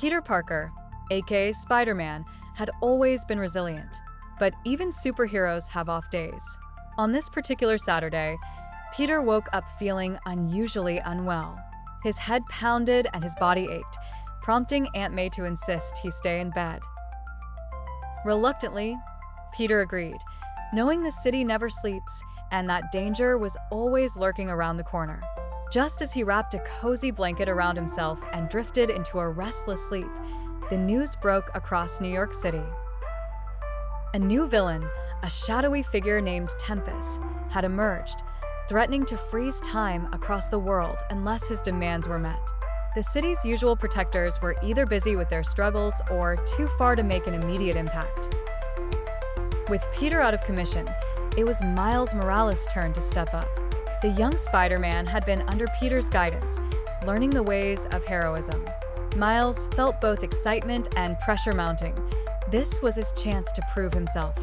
Peter Parker, aka Spider-Man, had always been resilient, but even superheroes have off days. On this particular Saturday, Peter woke up feeling unusually unwell. His head pounded and his body ached, prompting Aunt May to insist he stay in bed. Reluctantly, Peter agreed, knowing the city never sleeps and that danger was always lurking around the corner. Just as he wrapped a cozy blanket around himself and drifted into a restless sleep, the news broke across New York City. A new villain, a shadowy figure named Tempus, had emerged, threatening to freeze time across the world unless his demands were met. The city's usual protectors were either busy with their struggles or too far to make an immediate impact. With Peter out of commission, it was Miles Morales' turn to step up. The young Spider-Man had been under Peter's guidance, learning the ways of heroism. Miles felt both excitement and pressure mounting. This was his chance to prove himself.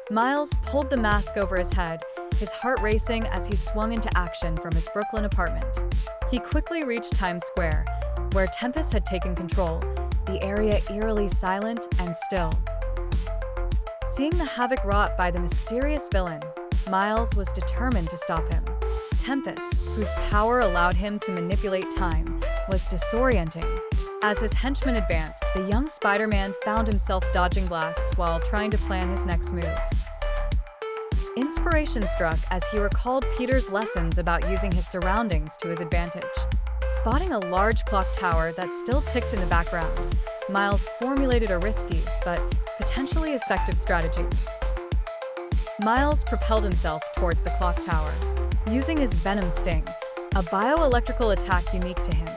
Miles pulled the mask over his head, his heart racing as he swung into action from his Brooklyn apartment. He quickly reached Times Square, where Tempus had taken control, the area eerily silent and still. Seeing the havoc wrought by the mysterious villain, Miles was determined to stop him. Tempus, whose power allowed him to manipulate time, was disorienting. As his henchmen advanced, the young Spider-Man found himself dodging blasts while trying to plan his next move. Inspiration struck as he recalled Peter's lessons about using his surroundings to his advantage. Spotting a large clock tower that still ticked in the background, Miles formulated a risky but potentially effective strategy. Miles propelled himself towards the clock tower. Using his Venom Sting, a bioelectrical attack unique to him,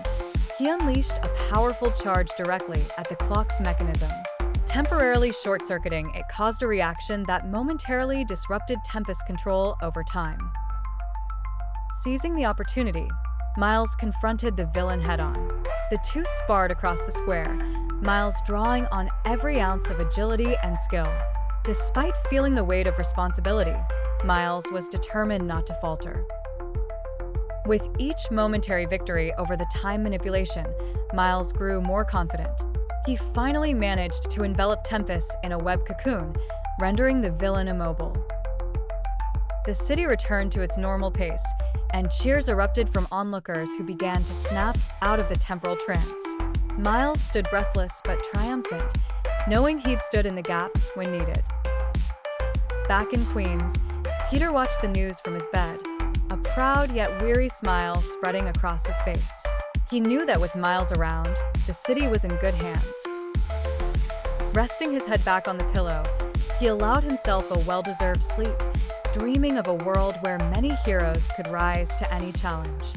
he unleashed a powerful charge directly at the clock's mechanism. Temporarily short-circuiting, it caused a reaction that momentarily disrupted Tempus' control over time. Seizing the opportunity, Miles confronted the villain head-on. The two sparred across the square, Miles drawing on every ounce of agility and skill. Despite feeling the weight of responsibility, Miles was determined not to falter. With each momentary victory over the time manipulation, Miles grew more confident. He finally managed to envelop Tempus in a web cocoon, rendering the villain immobile. The city returned to its normal pace, and cheers erupted from onlookers who began to snap out of the temporal trance. Miles stood breathless but triumphant, knowing he'd stood in the gap when needed. Back in Queens, Peter watched the news from his bed, a proud yet weary smile spreading across his face. He knew that with Miles around, the city was in good hands. Resting his head back on the pillow, he allowed himself a well-deserved sleep, dreaming of a world where many heroes could rise to any challenge.